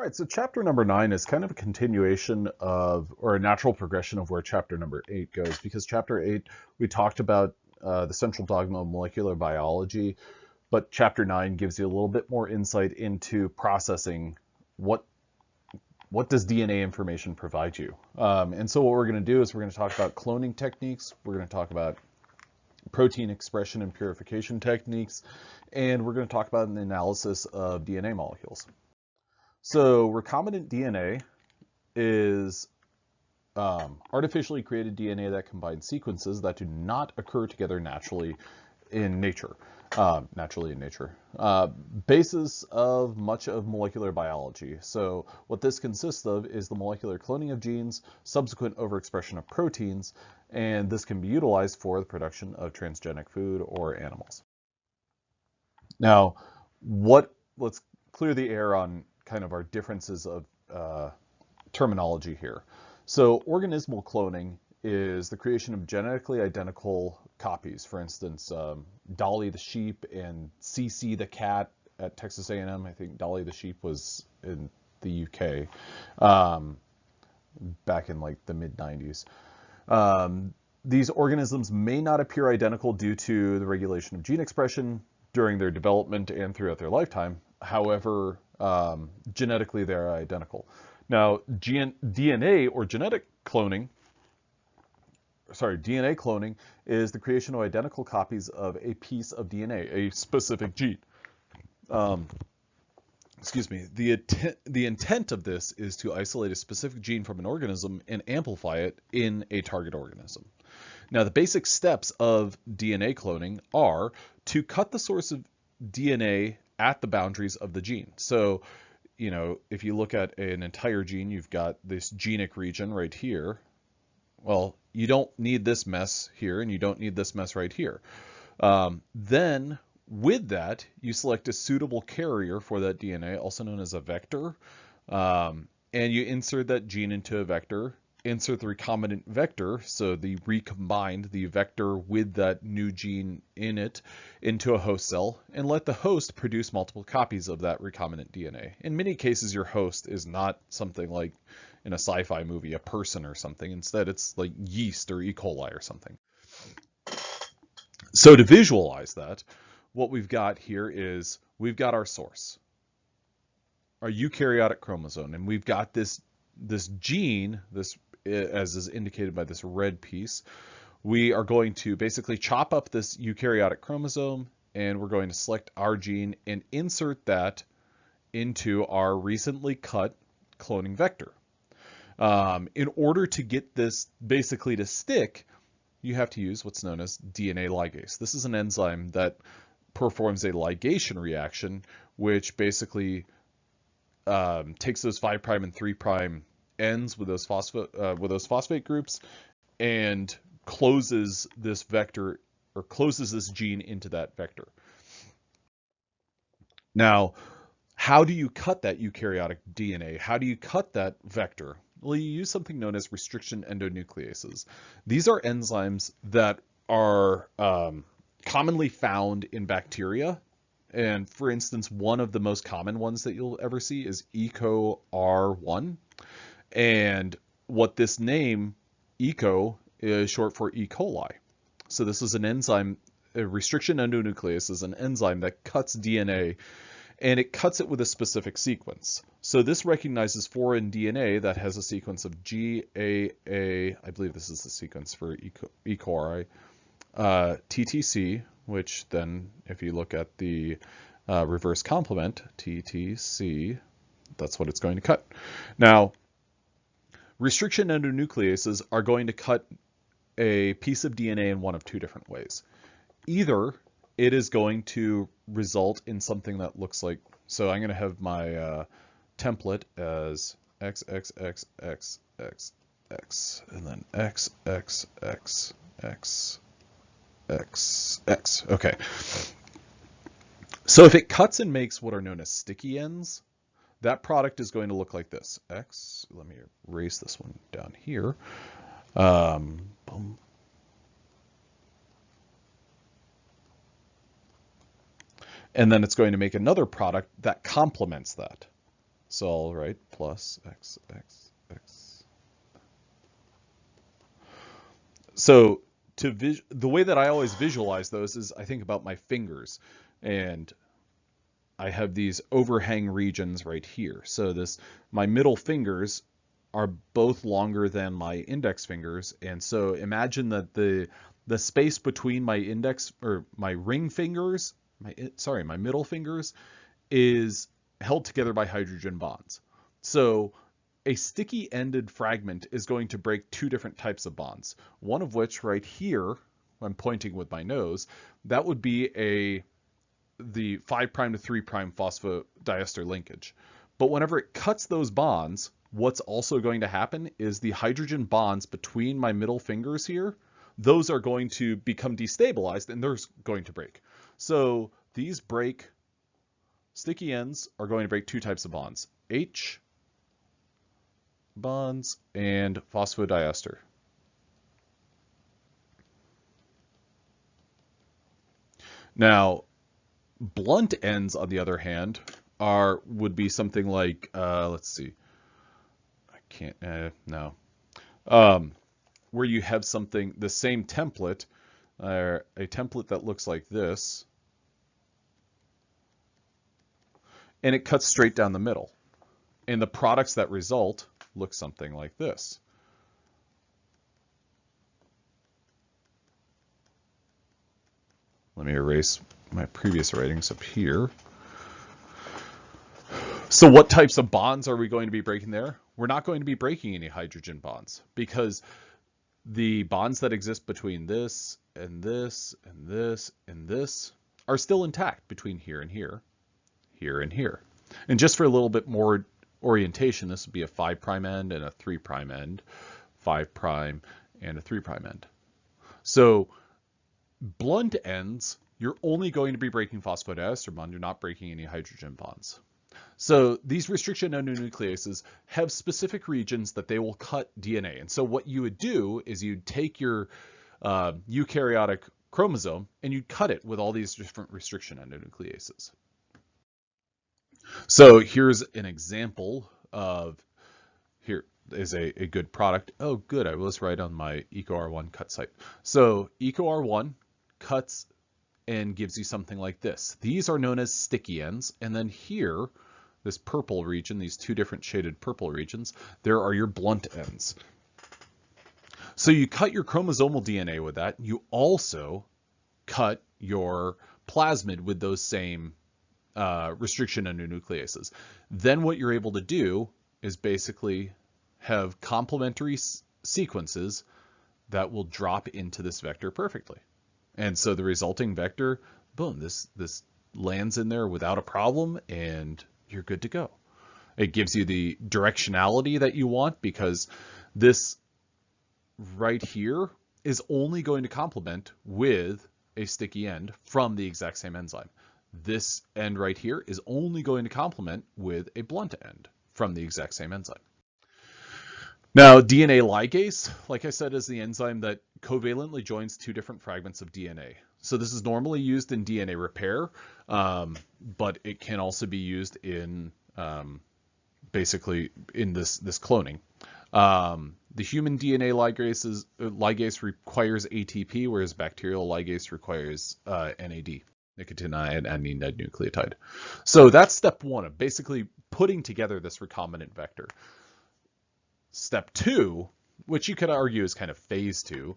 All right, so chapter number 9 is kind of a continuation of, or a natural progression of where chapter number 8 goes, because chapter 8, we talked about the central dogma of molecular biology, but chapter 9 gives you a little bit more insight into processing what does DNA information provide you. And so what we're going to do is we're going to talk about cloning techniques, we're going to talk about protein expression and purification techniques, and we're going to talk about an analysis of DNA molecules. So recombinant DNA is artificially created DNA that combines sequences that do not occur together naturally in nature. Basis of much of molecular biology. So what this consists of is the molecular cloning of genes, subsequent overexpression of proteins, and this can be utilized for the production of transgenic food or animals. Now, let's clear the air on kind of our differences of terminology here. So organismal cloning is the creation of genetically identical copies. For instance, Dolly the sheep and CC the cat at Texas A&M. I think Dolly the sheep was in the UK back in like the mid-90s. These organisms may not appear identical due to the regulation of gene expression during their development and throughout their lifetime. However, genetically they're identical. Now, DNA or genetic cloning, DNA cloning is the creation of identical copies of a piece of DNA, a specific gene. Excuse me. The intent of this is to isolate a specific gene from an organism and amplify it in a target organism. Now, the basic steps of DNA cloning are to cut the source of DNA at the boundaries of the gene. So, you know, if you look at an entire gene, you've got this genic region right here. Well, you don't need this mess here, and you don't need this mess right here. Then, with that, you select a suitable carrier for that DNA, also known as a vector, and you insert that gene into a vector, insert the recombinant vector, so the recombined, the vector with that new gene in it, into a host cell, and let the host produce multiple copies of that recombinant DNA. In many cases, your host is not something like in a sci-fi movie, a person or something. Instead, it's like yeast or E. coli or something. So to visualize that, what we've got here is we've got our source, our eukaryotic chromosome, and we've got this gene, this as is indicated by this red piece. We are going to basically chop up this eukaryotic chromosome, and we're going to select our gene and insert that into our recently cut cloning vector. In order to get this basically to stick, you have to use what's known as DNA ligase. This is an enzyme that performs a ligation reaction, which basically takes those 5' and 3' ends with those phosphate groups and closes this vector, or closes this gene into that vector. Now, how do you cut that eukaryotic DNA? How do you cut that vector? Well, you use something known as restriction endonucleases. These are enzymes that are commonly found in bacteria. And for instance, one of the most common ones that you'll ever see is EcoR1. And what this name, ECO, is short for E. coli. So this is an enzyme, a restriction endonuclease is an enzyme that cuts DNA, and it cuts it with a specific sequence. So this recognizes foreign DNA that has a sequence of GAA, I believe this is the sequence for E. coli, TTC, which then, if you look at the reverse complement, TTC, that's what it's going to cut. Now, restriction endonucleases are going to cut a piece of DNA in one of two different ways. Either it is going to result in something that looks like, so I'm going to have my template as XXXXXX, and then XXXXXX. Okay. So if it cuts and makes what are known as sticky ends, that product is going to look like this. Let me erase this one down here. Boom. And then it's going to make another product that complements that. So I'll write plus x, x, x. So the way that I always visualize those is I think about my fingers, and I have these overhang regions right here. So my middle fingers are both longer than my index fingers, and so imagine that the space between my index or my ring fingers, my middle fingers, is held together by hydrogen bonds. So a sticky ended fragment is going to break two different types of bonds. One of which right here, I'm pointing with my nose, that would be the 5' to 3' phosphodiester linkage. But whenever it cuts those bonds, what's also going to happen is the hydrogen bonds between my middle fingers here, those are going to become destabilized and they're going to break. So these sticky ends are going to break two types of bonds, H bonds and phosphodiester. Now, blunt ends, on the other hand, would be something like, let's see, I can't, no, where you have the same template, a template that looks like this, and it cuts straight down the middle. And the products that result look something like this. Let me erase my previous writings up here. So what types of bonds are we going to be breaking there? We're not going to be breaking any hydrogen bonds because the bonds that exist between this and this and this and this are still intact between here and here, here and here. And just for a little bit more orientation, this would be a 5' end and a 3' end, 5' and a 3' end. So blunt ends, you're only going to be breaking phosphodiester bond, you're not breaking any hydrogen bonds. So these restriction endonucleases have specific regions that they will cut DNA. And so what you would do is you'd take your eukaryotic chromosome and you'd cut it with all these different restriction endonucleases. So here's an example of, here is a good product. Oh, good, I was right on my EcoR1 cut site. So EcoR1 cuts and gives you something like this. These are known as sticky ends. And then here, this purple region, these two different shaded purple regions, there are your blunt ends. So you cut your chromosomal DNA with that. You also cut your plasmid with those same restriction endonucleases. Then what you're able to do is basically have complementary sequences that will drop into this vector perfectly. And so the resulting vector, boom, this lands in there without a problem and you're good to go. It gives you the directionality that you want because this right here is only going to complement with a sticky end from the exact same enzyme. This end right here is only going to complement with a blunt end from the exact same enzyme. Now, DNA ligase, like I said, is the enzyme that covalently joins two different fragments of DNA. So this is normally used in DNA repair, but it can also be used in basically in this cloning. The human DNA ligase requires ATP, whereas bacterial ligase requires NAD, nicotinamide adenine nucleotide. So that's step one of basically putting together this recombinant vector. Step two, which you could argue is kind of phase two,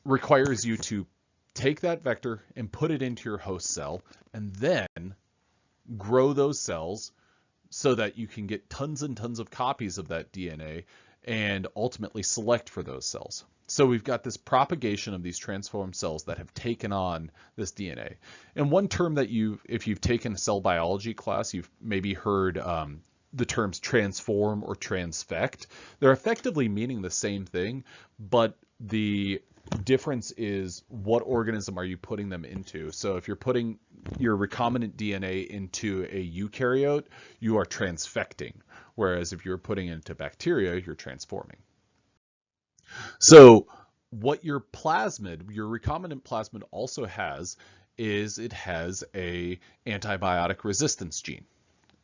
requires you to take that vector and put it into your host cell and then grow those cells so that you can get tons and tons of copies of that DNA and ultimately select for those cells. So we've got this propagation of these transformed cells that have taken on this DNA. And one term that if you've taken a cell biology class, you've maybe heard the terms transform or transfect. They're effectively meaning the same thing, but the difference is what organism are you putting them into. So if you're putting your recombinant DNA into a eukaryote, you are transfecting, whereas if you're putting it into bacteria, you're transforming. So what your recombinant plasmid also has is it has a antibiotic resistance gene.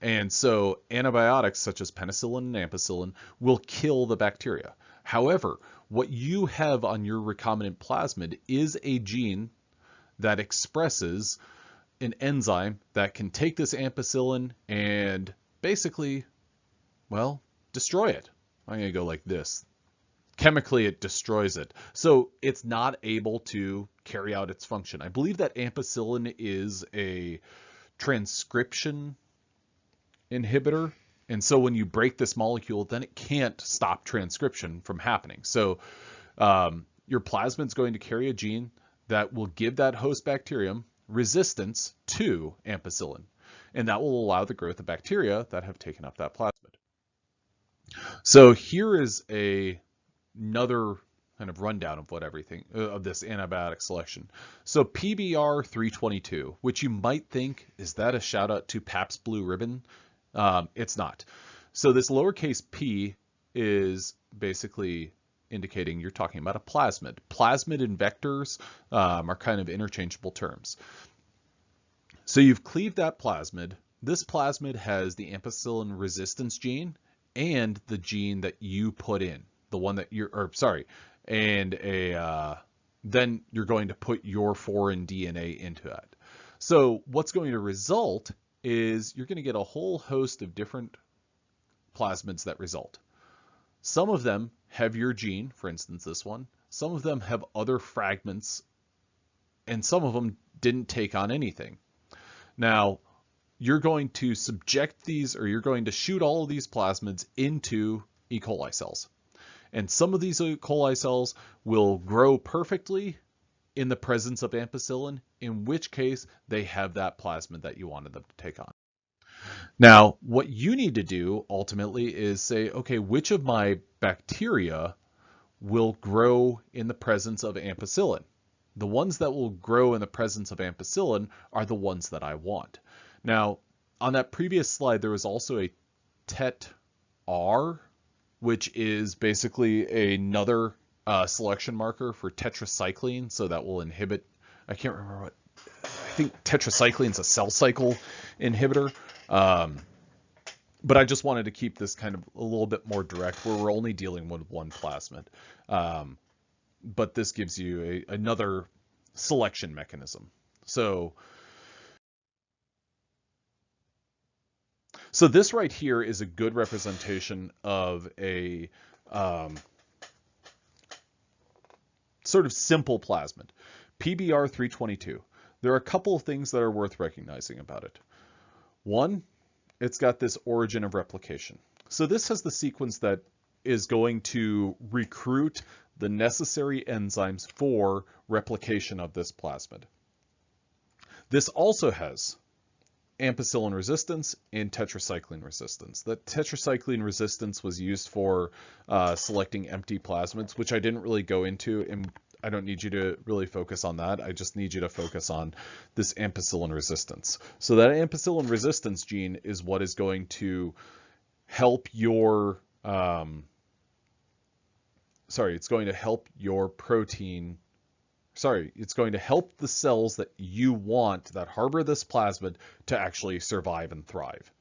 And so antibiotics such as penicillin and ampicillin will kill the bacteria. However, what you have on your recombinant plasmid is a gene that expresses an enzyme that can take this ampicillin and basically, well, destroy it. I'm going to go like this. Chemically, it destroys it. So it's not able to carry out its function. I believe that ampicillin is a transcription inhibitor. And so when you break this molecule, then it can't stop transcription from happening. So your plasmid's going to carry a gene that will give that host bacterium resistance to ampicillin. And that will allow the growth of bacteria that have taken up that plasmid. So here is another kind of rundown of what everything of this antibiotic selection. So PBR 322, which you might think, is that a shout out to Pabst Blue Ribbon? It's not. So this lowercase p is basically indicating you're talking about a plasmid. Plasmid and vectors are kind of interchangeable terms. So you've cleaved that plasmid. This plasmid has the ampicillin resistance gene and the gene that you put in, the one that you're, or sorry, and then you're going to put your foreign DNA into that. So what's going to result is you're going to get a whole host of different plasmids that result. Some of them have your gene, for instance, this one. Some of them have other fragments, and some of them didn't take on anything. Now, you're going to subject these, or you're going to shoot all of these plasmids into E. coli cells. And some of these E. coli cells will grow perfectly in the presence of ampicillin, in which case they have that plasmid that you wanted them to take on. Now, what you need to do ultimately is say, okay, which of my bacteria will grow in the presence of ampicillin? The ones that will grow in the presence of ampicillin are the ones that I want. Now, on that previous slide, there was also a tet-R, which is basically another selection marker for tetracycline, so that will inhibit, I can't remember what, I think tetracycline is a cell cycle inhibitor. But I just wanted to keep this kind of a little bit more direct, where we're only dealing with one plasmid. But this gives you another selection mechanism. So this right here is a good representation of a sort of simple plasmid, PBR 322. There are a couple of things that are worth recognizing about it. One, it's got this origin of replication. So this has the sequence that is going to recruit the necessary enzymes for replication of this plasmid. This also has ampicillin resistance and tetracycline resistance. That tetracycline resistance was used for selecting empty plasmids, which I didn't really go into, and I don't need you to really focus on that. I just need you to focus on this ampicillin resistance. So that ampicillin resistance gene is what is going to help your, it's going to help your protein, it's going to help the cells that you want that harbor this plasmid to actually survive and thrive.